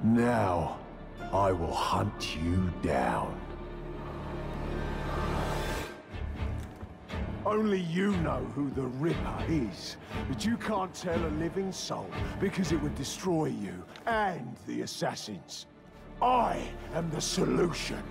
Now, I will hunt you down. Only you know who the Ripper is, but you can't tell a living soul because it would destroy you and the assassins. I am the solution.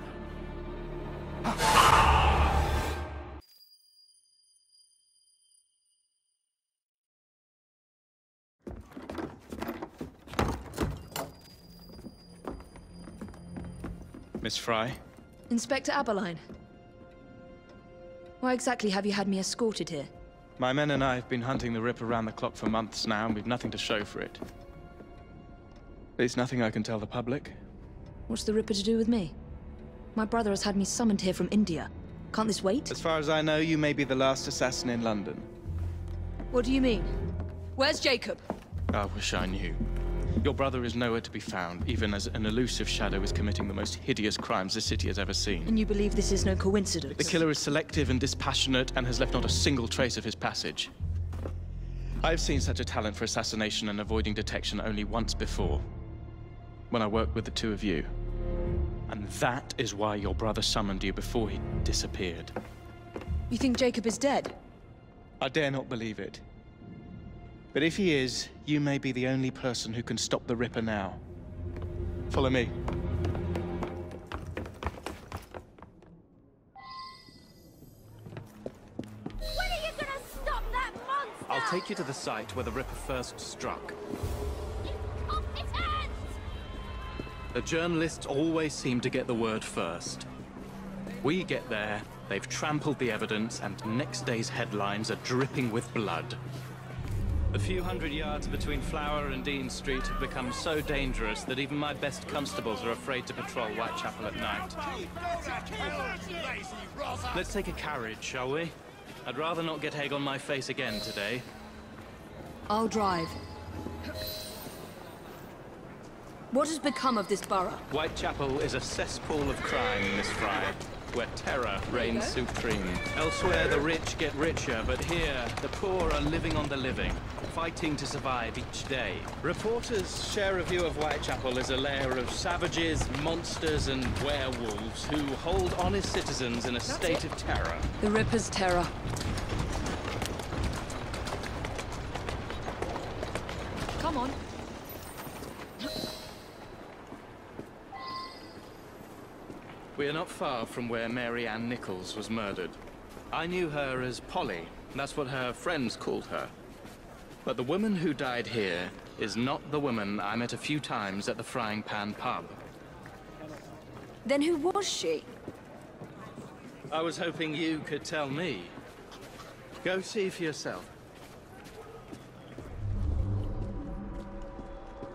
Miss Fry? Inspector Aberline. Why exactly have you had me escorted here? My men and I have been hunting the Ripper around the clock for months now, and we've nothing to show for it. At least nothing I can tell the public. What's the Ripper to do with me? My brother has had me summoned here from India. Can't this wait? As far as I know, you may be the last assassin in London. What do you mean? Where's Jacob? I wish I knew. Your brother is nowhere to be found, even as an elusive shadow is committing the most hideous crimes this city has ever seen. And you believe this is no coincidence? The killer is selective and dispassionate and has left not a single trace of his passage. I've seen such a talent for assassination and avoiding detection only once before. When I worked with the two of you. And that is why your brother summoned you before he disappeared. You think Jacob is dead? I dare not believe it. But if he is, you may be the only person who can stop the Ripper now. Follow me. When are you gonna stop that monster? I'll take you to the site where the Ripper first struck. Off his hands! The journalists always seem to get the word first. We get there, they've trampled the evidence, and next day's headlines are dripping with blood. The few hundred yards between Flower and Dean Street have become so dangerous that even my best constables are afraid to patrol Whitechapel at night. Let's take a carriage, shall we? I'd rather not get egg on my face again today. I'll drive. What has become of this borough? Whitechapel is a cesspool of crime, Miss Fry, where terror reigns supreme. Elsewhere, the rich get richer, but here, the poor are living on the living, fighting to survive each day. Reporters share a view of Whitechapel as a lair of savages, monsters, and werewolves who hold honest citizens in a state of terror. The Ripper's terror. Come on. We are not far from where Mary Ann Nichols was murdered. I knew her as Polly. That's what her friends called her. But the woman who died here is not the woman I met a few times at the Frying Pan pub. Then who was she? I was hoping you could tell me. Go see for yourself.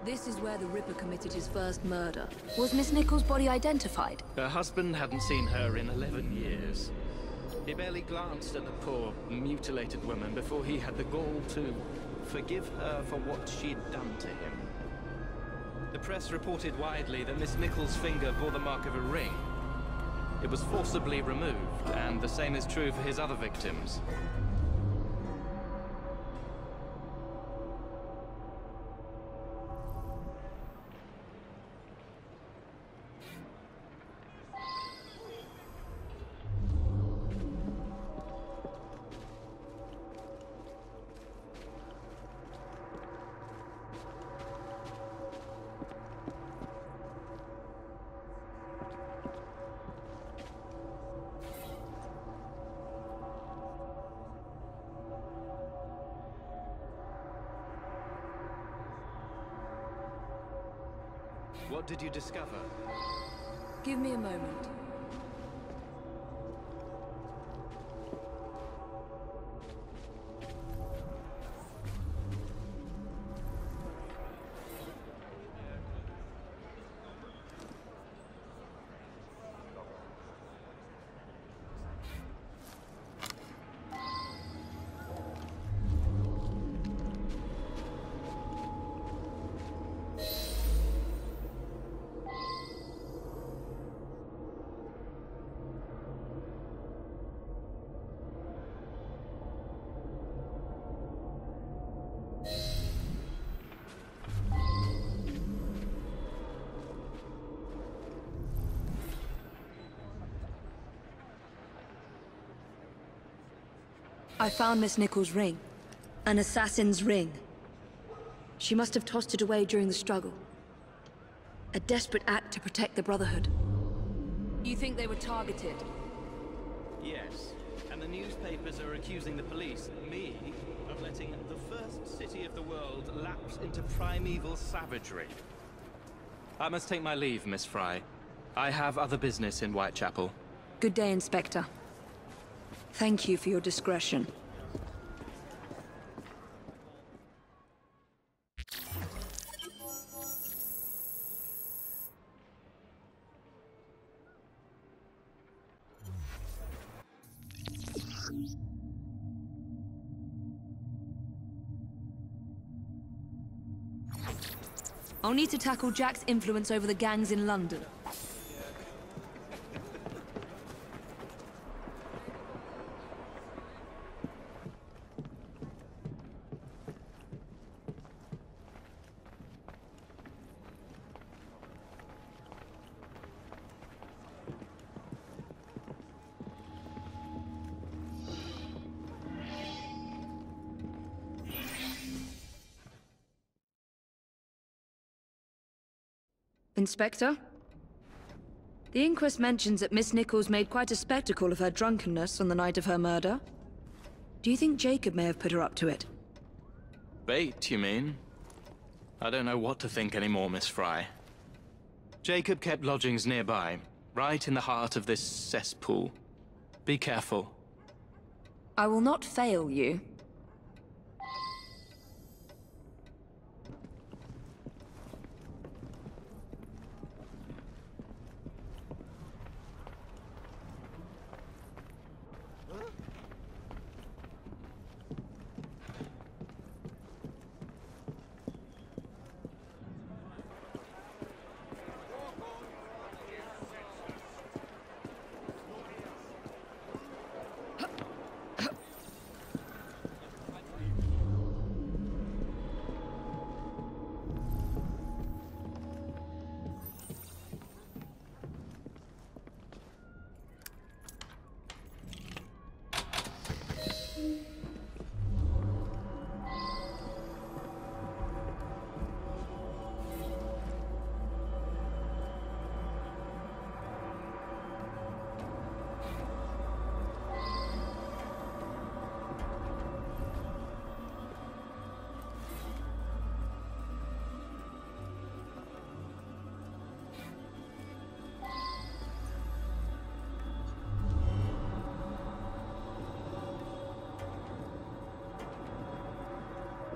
This is where the Ripper committed his first murder. Was Miss Nichols' body identified? Her husband hadn't seen her in 11 years. He barely glanced at the poor, mutilated woman before he had the gall to forgive her for what she'd done to him. The press reported widely that Miss Nichols' finger bore the mark of a ring. It was forcibly removed, and the same is true for his other victims. What did you discover? Give me a moment. I found Miss Nichols' ring. An assassin's ring. She must have tossed it away during the struggle. A desperate act to protect the Brotherhood. You think they were targeted? Yes, and the newspapers are accusing the police, me, of letting the first city of the world lapse into primeval savagery. I must take my leave, Miss Fry. I have other business in Whitechapel. Good day, Inspector. Thank you for your discretion. I'll need to tackle Jack's influence over the gangs in London. Inspector? The inquest mentions that Miss Nichols made quite a spectacle of her drunkenness on the night of her murder. Do you think Jacob may have put her up to it? Bait, you mean? I don't know what to think anymore, Miss Fry. Jacob kept lodgings nearby, right in the heart of this cesspool. Be careful. I will not fail you.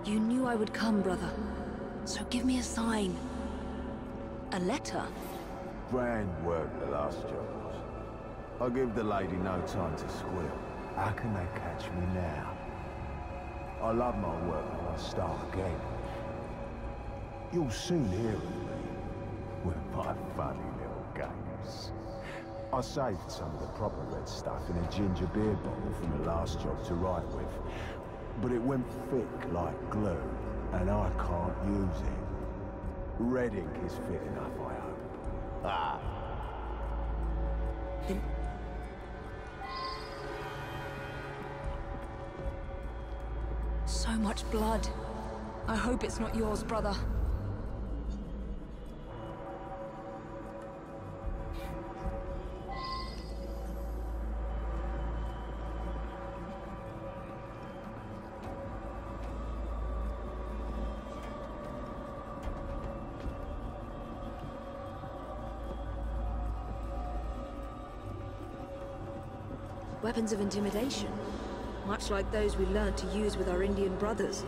You knew I would come, brother. So give me a sign. A letter? Grand work, the last job. I give the lady no time to squeal. How can they catch me now? I love my work and I start again. You'll soon hear of me with my funny little games. I saved some of the proper red stuff in a ginger beer bottle from the last job to write with. But it went thick like glue, and I can't use it. Red ink is fit enough, I hope. Ah. Then... So much blood. I hope it's not yours, brother. Weapons of intimidation, much like those we learned to use with our Indian brothers.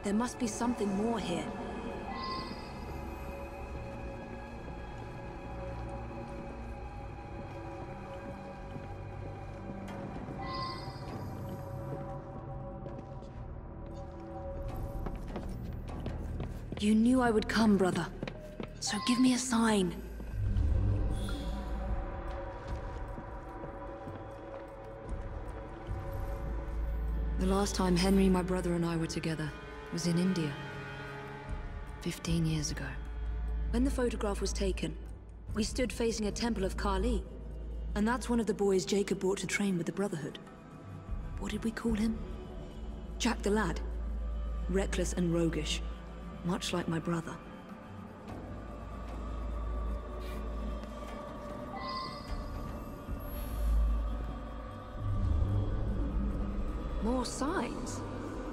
There must be something more here. You knew I would come, brother. So give me a sign. The last time Henry, my brother, and I were together was in India. 15 years ago. When the photograph was taken, we stood facing a temple of Kali. And that's one of the boys Jacob brought to train with the Brotherhood. What did we call him? Jack the Lad. Reckless and roguish. Much like my brother. More signs?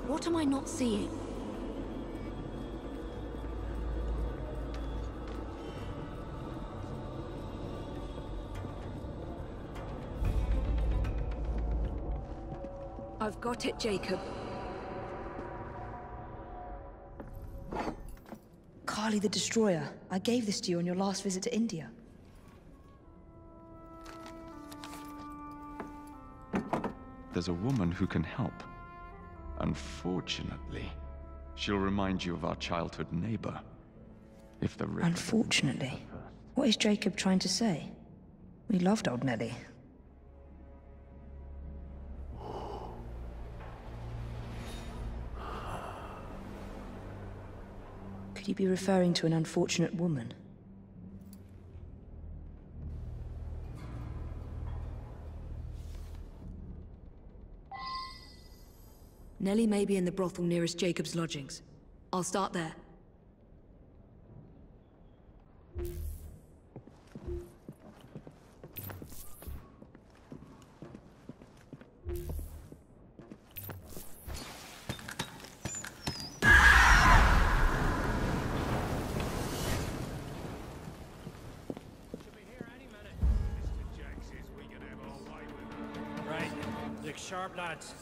What am I not seeing? I've got it, Jacob. Kali the Destroyer. I gave this to you on your last visit to India. There's a woman who can help. Unfortunately, she'll remind you of our childhood neighbor. If the river... Unfortunately? What is Jacob trying to say? We loved old Nelly. Could you be referring to an unfortunate woman? Nelly may be in the brothel nearest Jacob's lodgings. I'll start there. Right, look sharp, lads.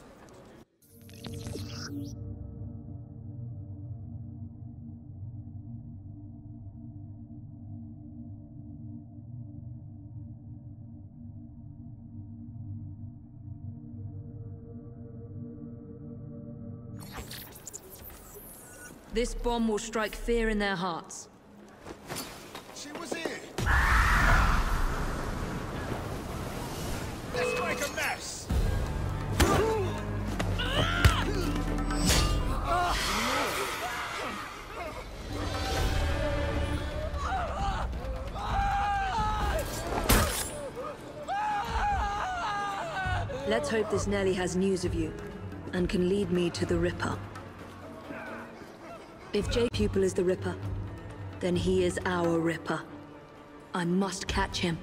This bomb will strike fear in their hearts. She was here. Let's make a mess! Let's hope this Nelly has news of you, and can lead me to the Ripper. If Jay's pupil is the Ripper, then he is our Ripper. I must catch him.